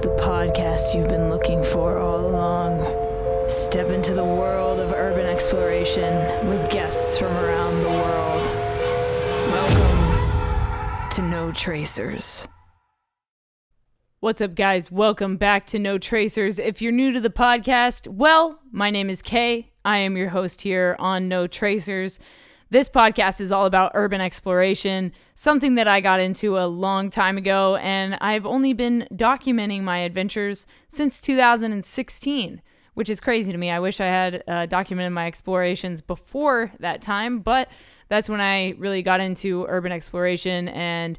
The podcast you've been looking for all along. Step into the world of urban exploration with guests from around the world. Welcome to No Tracers. What's up, guys? Welcome back to No Tracers. If you're new to the podcast, well, my name is Kay. I am your host here on No Tracers. This podcast is all about urban exploration, something that I got into a long time ago, and I've only been documenting my adventures since 2016, which is crazy to me. I wish I had documented my explorations before that time, but that's when I really got into urban exploration. And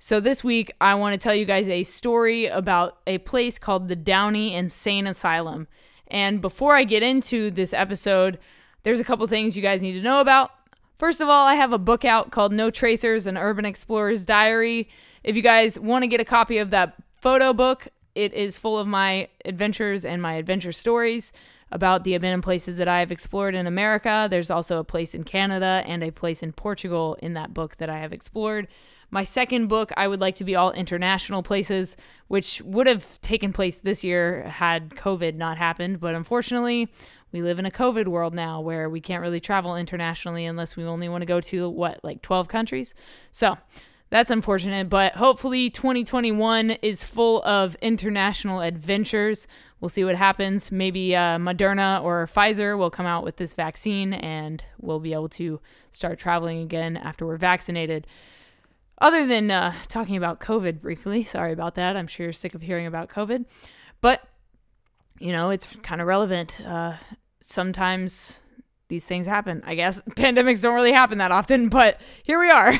so this week, I want to tell you guys a story about a place called the Downey Insane Asylum. And before I get into this episode, there's a couple things you guys need to know about. First of all, I have a book out called No Tracers, an Urban Explorer's Diary. If you guys want to get a copy of that photo book, it is full of my adventures and my adventure stories about the abandoned places that I have explored in America. There's also a place in Canada and a place in Portugal in that book that I have explored. My second book, I would like to be all international places, which would have taken place this year had COVID not happened. But unfortunately, we live in a COVID world now where we can't really travel internationally unless we only want to go to, 12 countries? So that's unfortunate, but hopefully 2021 is full of international adventures. We'll see what happens. Maybe Moderna or Pfizer will come out with this vaccine and we'll be able to start traveling again after we're vaccinated. Other than talking about COVID briefly, sorry about that. I'm sure you're sick of hearing about COVID, but it's kind of relevant. Sometimes these things happen. I guess pandemics don't really happen that often, but here we are.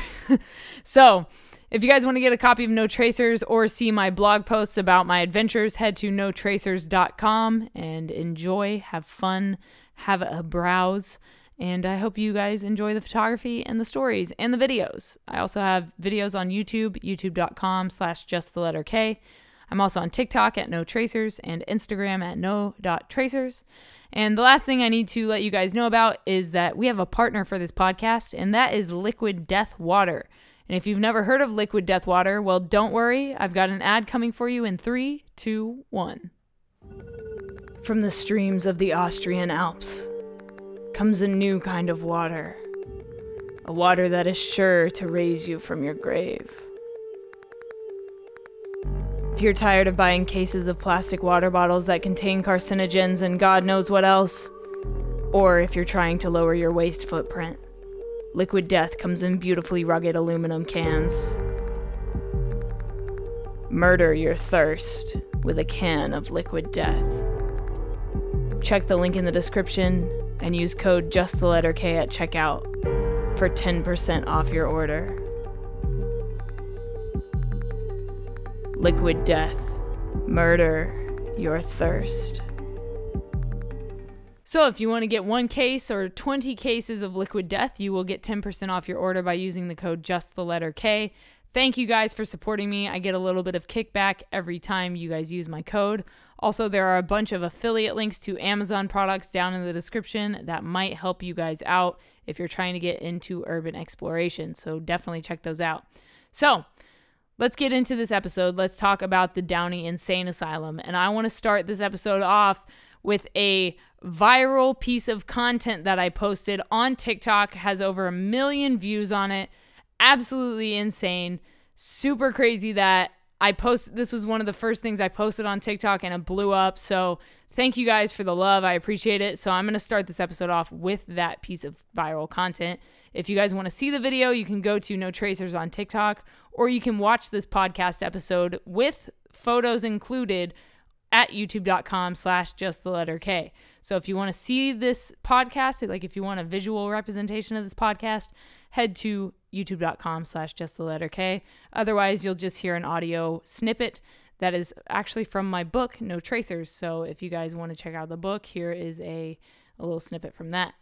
So if you guys want to get a copy of No Tracers or see my blog posts about my adventures, head to notracers.com and enjoy, have fun, have a browse. And I hope you guys enjoy the photography and the stories and the videos. I also have videos on YouTube, youtube.com/justtheletterK. I'm also on TikTok at No Tracers and Instagram at no.tracers. And the last thing I need to let you guys know about is that we have a partner for this podcast, and that is Liquid Death Water. And if you've never heard of Liquid Death Water, well, don't worry. I've got an ad coming for you in 3, 2, 1. From the streams of the Austrian Alps comes a new kind of water. A water that is sure to raise you from your grave. If you're tired of buying cases of plastic water bottles that contain carcinogens and God knows what else, or if you're trying to lower your waste footprint, Liquid Death comes in beautifully rugged aluminum cans. Murder your thirst with a can of Liquid Death. Check the link in the description and use code JustTheLetterK at checkout for 10% off your order. Liquid Death. Murder your thirst. So if you want to get 1 case or 20 cases of Liquid Death, you will get 10% off your order by using the code JustTheLetterK. Thank you guys for supporting me. I get a little bit of kickback every time you guys use my code. Also, there are a bunch of affiliate links to Amazon products down in the description that might help you guys out if you're trying to get into urban exploration. So definitely check those out. So let's get into this episode. Let's talk about the Downey Insane Asylum. And I want to start this episode off with a viral piece of content that I posted on TikTok. It has over 1 million views on it. Absolutely insane. Super crazy that this was one of the first things I posted on TikTok and it blew up. So thank you guys for the love. I appreciate it. So I'm going to start this episode off with that piece of viral content. If you guys want to see the video, you can go to No Tracers on TikTok, or you can watch this podcast episode with photos included at youtube.com/justtheletterK. So if you want to see this podcast, like if you want a visual representation of this podcast, head to youtube.com/justtheletterK. Otherwise, you'll just hear an audio snippet that is actually from my book, No Tracers. So if you guys want to check out the book, here is a little snippet from that.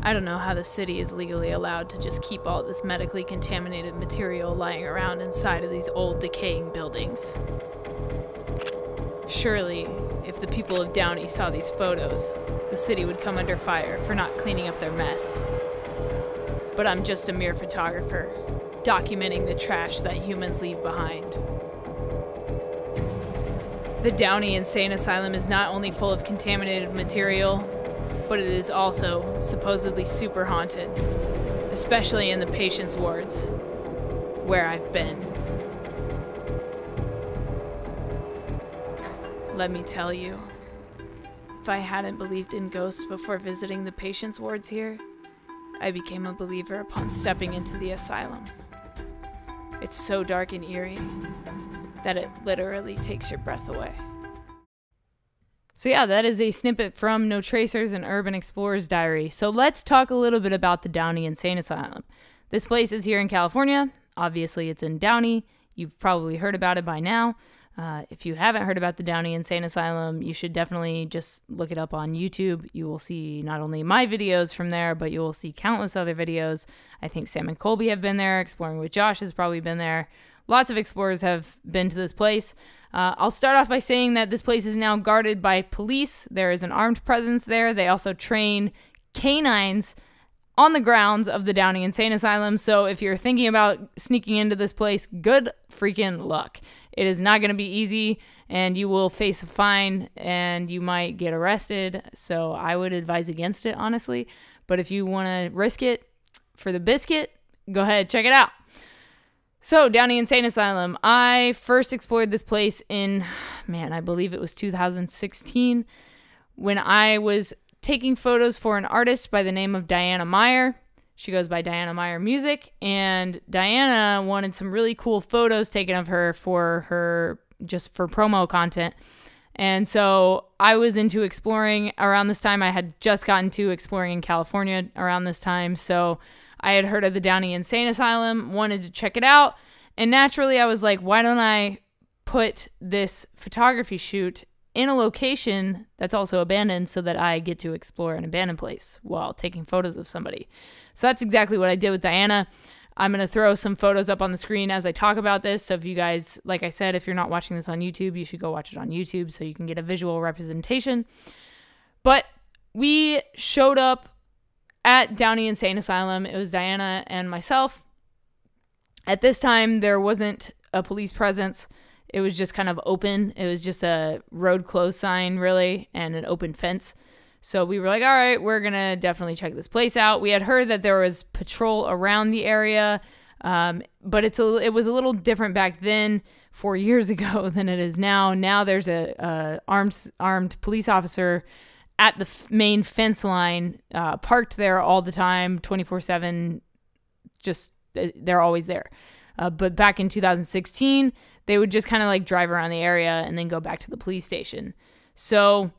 I don't know how the city is legally allowed to just keep all this medically contaminated material lying around inside of these old decaying buildings. Surely, if the people of Downey saw these photos, the city would come under fire for not cleaning up their mess. But I'm just a mere photographer, documenting the trash that humans leave behind. The Downey Insane Asylum is not only full of contaminated material, but it is also supposedly super haunted, especially in the patients' wards, where I've been. Let me tell you, if I hadn't believed in ghosts before visiting the patients' wards here, I became a believer upon stepping into the asylum. It's so dark and eerie that it literally takes your breath away. So yeah, that is a snippet from No Tracers, an Urban Explorer's Diary. So let's talk a little bit about the Downey Insane Asylum. This place is here in California. Obviously, it's in Downey. You've probably heard about it by now. If you haven't heard about the Downey Insane Asylum, you should definitely just look it up on YouTube. You will see not only my videos from there, but you will see countless other videos. I think Sam and Colby have been there. Exploring with Josh has probably been there. Lots of explorers have been to this place. I'll start off by saying that this place is now guarded by police. There is an armed presence there. They also train canines on the grounds of the Downey Insane Asylum. So if you're thinking about sneaking into this place, good freaking luck. It is not going to be easy, and you will face a fine, and you might get arrested. So I would advise against it, honestly. But if you want to risk it for the biscuit, go ahead, check it out. So, Downey Insane Asylum. I first explored this place in, I believe it was 2016, when I was taking photos for an artist by the name of Diana Meyer. She goes by Diana Meyer Music, and Diana wanted some really cool photos taken of her just for promo content. And so I was into exploring around this time. I had just gotten to exploring in California around this time, so I had heard of the Downey Insane Asylum, wanted to check it out, and naturally I was like, why don't I put this photography shoot in a location that's also abandoned so that I get to explore an abandoned place while taking photos of somebody. So that's exactly what I did with Diana. I'm going to throw some photos up on the screen as I talk about this. So if you guys, like I said, if you're not watching this on YouTube, you should go watch it on YouTube so you can get a visual representation. But we showed up at Downey Insane Asylum. It was Diana and myself. At this time, there wasn't a police presence. It was just kind of open. It was just a road closed sign, really, and an open fence. So we were like, all right, we're going to definitely check this place out. We had heard that there was patrol around the area, but it was a little different back then, 4 years ago, than it is now. Now there's a armed police officer at the main fence line, parked there all the time, 24/7, just they're always there. But back in 2016, they would just kind of like drive around the area and then go back to the police station. So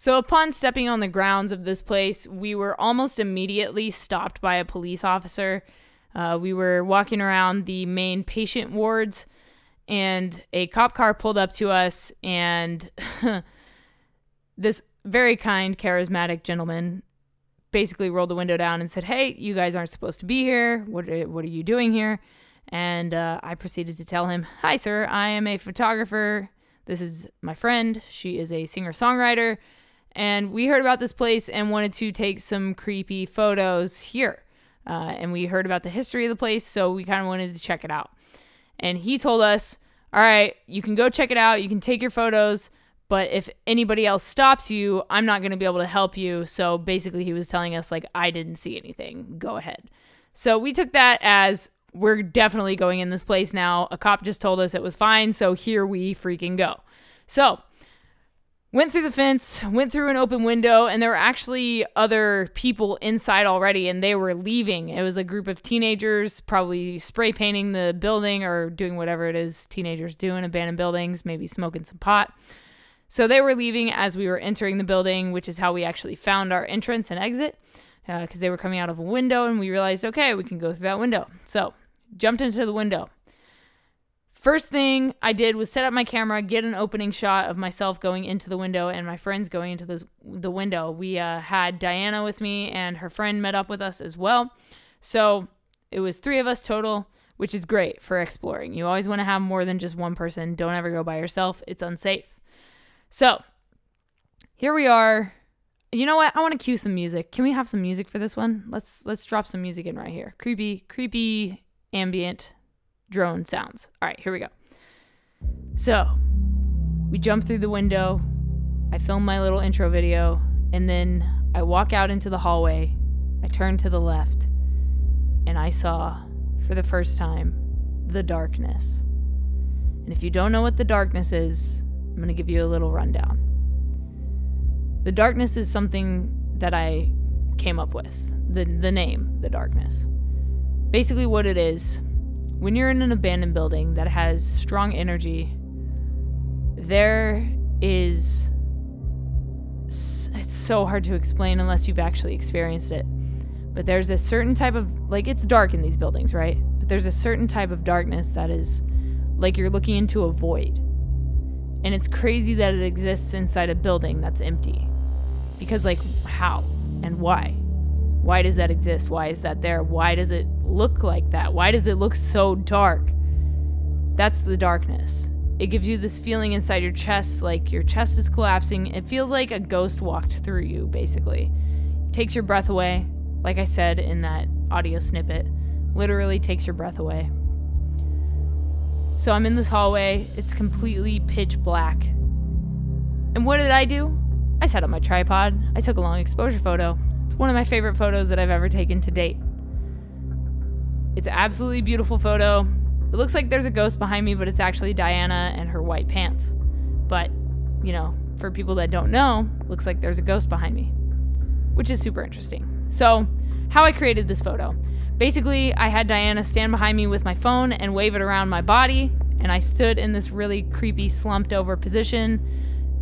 upon stepping on the grounds of this place, we were almost immediately stopped by a police officer. We were walking around the main patient wards, and a cop car pulled up to us, and this very kind, charismatic gentleman basically rolled the window down and said, "Hey, you guys aren't supposed to be here. What are you doing here?" And I proceeded to tell him, "Hi, sir. I am a photographer. This is my friend. She is a singer-songwriter. And we heard about this place and wanted to take some creepy photos here. And we heard about the history of the place, so we kind of wanted to check it out." And he told us, "All right, you can go check it out. You can take your photos. But if anybody else stops you, I'm not going to be able to help you." So basically he was telling us, like, I didn't see anything. Go ahead. So we took that as, we're definitely going in this place now. A cop just told us it was fine, so here we freaking go. So went through the fence, went through an open window, and there were actually other people inside already, and they were leaving. It was a group of teenagers, probably spray painting the building or doing whatever it is teenagers do in abandoned buildings, maybe smoking some pot. So they were leaving as we were entering the building, which is how we actually found our entrance and exit, because they were coming out of a window, and we realized, okay, we can go through that window. So jumped into the window. First thing I did was set up my camera, get an opening shot of myself going into the window and my friends going into the window. We had Diana with me, and her friend met up with us as well. So it was 3 of us total, which is great for exploring. You always want to have more than just one person. Don't ever go by yourself. It's unsafe. So here we are. You know what? I want to cue some music. Can we have some music for this one? Let's drop some music in right here. Creepy ambient drone sounds. All right, here we go. So We jump through the window. I film my little intro video, and then I walk out into the hallway. I turn to the left, and I saw, for the first time, the darkness. And if you don't know what the darkness is, I'm going to give you a little rundown. The darkness is something that I came up with, the name, the darkness. Basically what it is, when you're in an abandoned building that has strong energy, it's so hard to explain unless you've actually experienced it. But there's a certain type of, it's dark in these buildings, right? But there's a certain type of darkness that is like you're looking into a void. And it's crazy that it exists inside a building that's empty. Because, how and why? Why does that exist? Why is that there? Why does it look like that? Why does it look so dark? That's the darkness. It gives you this feeling inside your chest, like your chest is collapsing. It feels like a ghost walked through you, basically. It takes your breath away. Like I said in that audio snippet, literally takes your breath away. So I'm in this hallway. It's completely pitch black. And what did I do? I set up my tripod. I took a long exposure photo. It's one of my favorite photos that I've ever taken to date. It's an absolutely beautiful photo. It looks like there's a ghost behind me, but it's actually Diana and her white pants. But, for people that don't know, looks like there's a ghost behind me, which is super interesting. So, how I created this photo. Basically, I had Diana stand behind me with my phone and wave it around my body, and I stood in this really creepy slumped over position.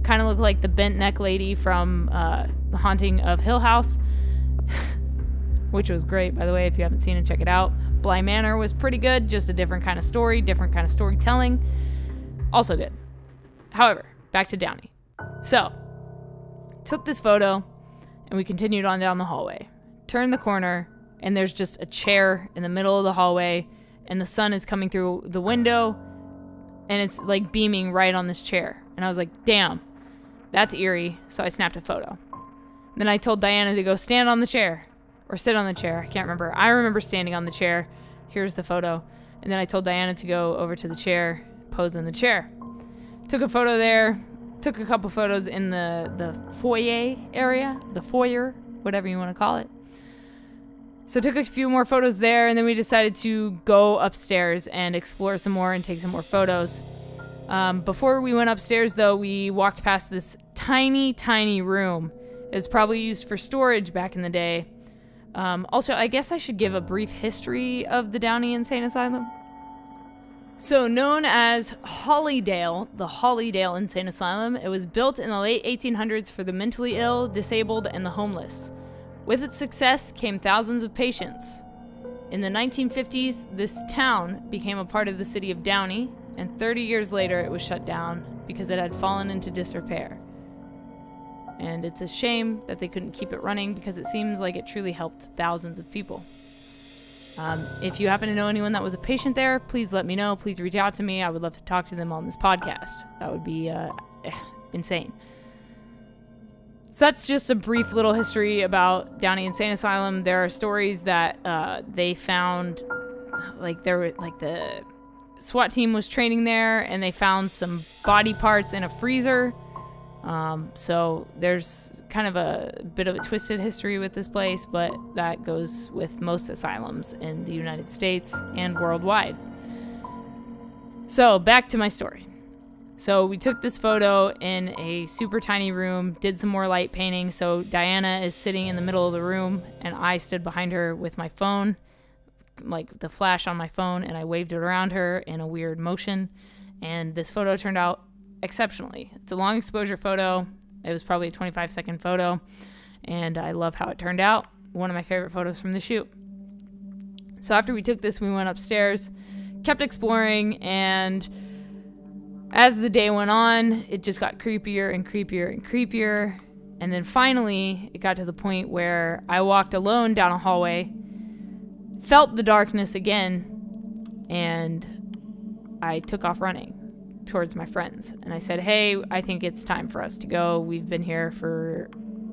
Kind of looked like the bent neck lady from The Haunting of Hill House, which was great, by the way. If you haven't seen it, check it out. Bly Manor was pretty good, just a different kind of story, different kind of storytelling. Also good. However, back to Downey. So, took this photo, and we continued on down the hallway. Turned the corner, and there's just a chair in the middle of the hallway, and the sun is coming through the window, and it's beaming right on this chair. And I was like, damn, that's eerie. So I snapped a photo. Then I told Diana to go stand on the chair. Or sit on the chair. I can't remember. I remember standing on the chair. Here's the photo. And then I told Diana to go over to the chair, pose in the chair. Took a photo there. Took a couple photos in the foyer area. The foyer, whatever you want to call it. So took a few more photos there, and then we decided to go upstairs and explore some more and take some more photos. Before we went upstairs, though, we walked past this tiny, tiny room. It was probably used for storage back in the day. Also, I guess I should give a brief history of the Downey Insane Asylum. So, known as Hollydale, the Hollydale Insane Asylum, it was built in the late 1800s for the mentally ill, disabled, and the homeless. With its success came thousands of patients. In the 1950s, this town became a part of the city of Downey, and 30 years later it was shut down because it had fallen into disrepair. And it's a shame that they couldn't keep it running because it seems like it truly helped thousands of people. If you happen to know anyone that was a patient there, please let me know. Please reach out to me. I would love to talk to them on this podcast. That would be insane. So that's just a brief little history about Downey Insane Asylum. There are stories that they found, the SWAT team was training there, and they found some body parts in a freezer. So there's kind of a bit of a twisted history with this place, but that goes with most asylums in the United States and worldwide. So back to my story. So we took this photo in a super tiny room, did some more light painting. So Diana is sitting in the middle of the room, and I stood behind her with my phone, like the flash on my phone, and I waved it around her in a weird motion. And this photo turned out exceptionally. It's a long exposure photo. It was probably a 25-second photo, and I love how it turned out. One of my favorite photos from the shoot. So after we took this, we went upstairs, kept exploring, and as the day went on, it just got creepier and creepier and creepier. And then finally, it got to the point where I walked alone down a hallway, felt the darkness again, and I took off running towards my friends. And I said, hey, I think it's time for us to go. We've been here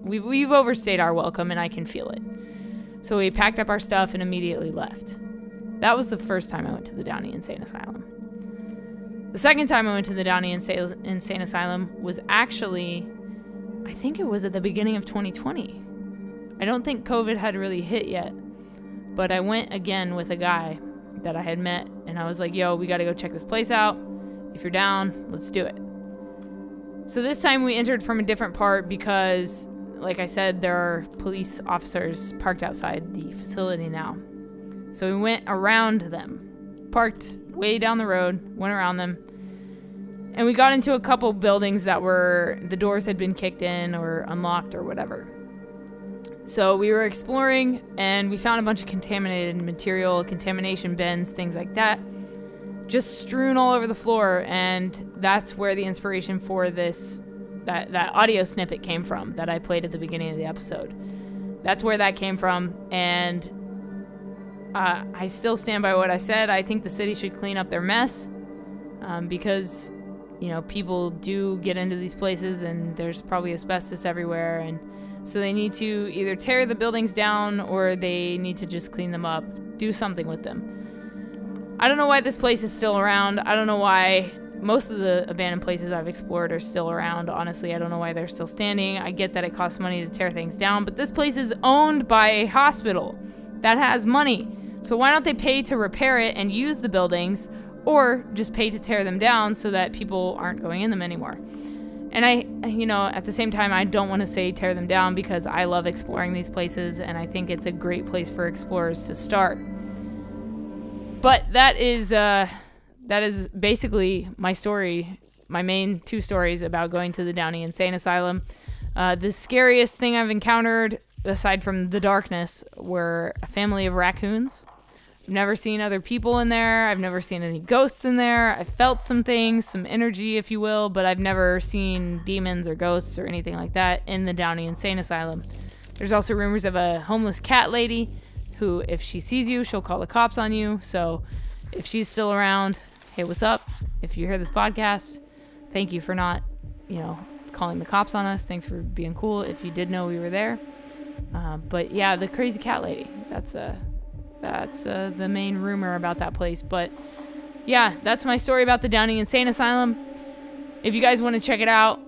we've overstayed our welcome, and I can feel it. So we packed up our stuff and immediately left. That was the first time I went to the Downey Insane Asylum. The second time I went to the Downey Insane Asylum was actually, I think it was at the beginning of 2020. I don't think COVID had really hit yet, but I went again with a guy that I had met, and I was like, yo, we gotta go check this place out. If you're down, let's do it. So this time we entered from a different part because, like I said, there are police officers parked outside the facility now. So we went around them, parked way down the road, went around them, and we got into a couple buildings that were, the doors had been kicked in or unlocked or whatever. So we were exploring, and we found a bunch of contaminated material, contamination bins, things like that, just strewn all over the floor. And that's where the inspiration for this, that audio snippet came from that I played at the beginning of the episode. That's where that came from. And I still stand by what I said. I think the city should clean up their mess, because, you know, people do get into these places and there's probably asbestos everywhere. And so they need to either tear the buildings down or they need to just clean them up, do something with them. I don't know why this place is still around. I don't know why most of the abandoned places I've explored are still around. Honestly, I don't know why they're still standing. I get that it costs money to tear things down, but this place is owned by a hospital that has money. So why don't they pay to repair it and use the buildings, or just pay to tear them down so that people aren't going in them anymore? And you know, at the same time, I don't want to say tear them down because I love exploring these places and I think it's a great place for explorers to start. But that is basically my story, my main two stories about going to the Downey Insane Asylum. The scariest thing I've encountered, aside from the darkness, were a family of raccoons. I've never seen other people in there. I've never seen any ghosts in there. I've felt some things, some energy, if you will, but I've never seen demons or ghosts or anything like that in the Downey Insane Asylum. There's also rumors of a homeless cat lady who, if she sees you, she'll call the cops on you. So if she's still around, hey, what's up? If you hear this podcast, thank you for not, you know, calling the cops on us. Thanks for being cool if you did know we were there. But yeah, the crazy cat lady, that's the main rumor about that place. But yeah, that's my story about the Downey Insane Asylum. If you guys want to check it out,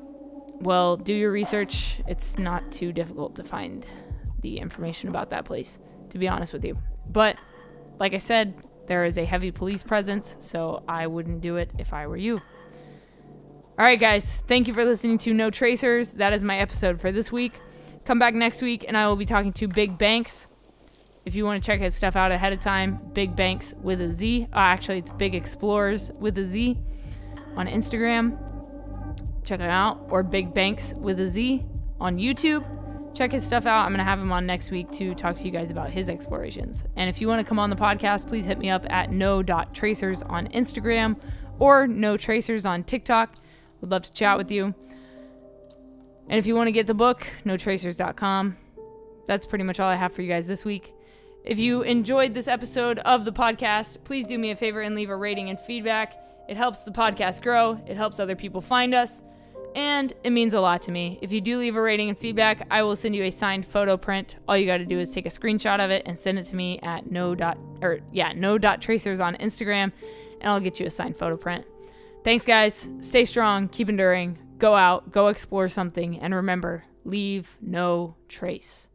well, do your research. It's not too difficult to find the information about that place, to be honest with you. But like I said, there is a heavy police presence, so I wouldn't do it if I were you. All right, guys, thank you for listening to No Tracers. That is my episode for this week. Come back next week, and I will be talking to Big Banks. If you want to check his stuff out ahead of time, Big Banks with a Z. Actually, it's Big Explorers with a Z on Instagram. Check him out. Or Big Banks with a Z on YouTube. Check his stuff out. I'm going to have him on next week to talk to you guys about his explorations. And if you want to come on the podcast, please hit me up at no.tracers on Instagram or no tracers on TikTok. Would love to chat with you. And if you want to get the book, notracers.com. That's pretty much all I have for you guys this week. If you enjoyed this episode of the podcast, please do me a favor and leave a rating and feedback. It helps the podcast grow. It helps other people find us. And it means a lot to me. If you do leave a rating and feedback, I will send you a signed photo print. All you got to do is take a screenshot of it and send it to me at no.tracers on Instagram, and I'll get you a signed photo print. Thanks, guys. Stay strong. Keep enduring. Go out. Go explore something. And remember, leave no trace.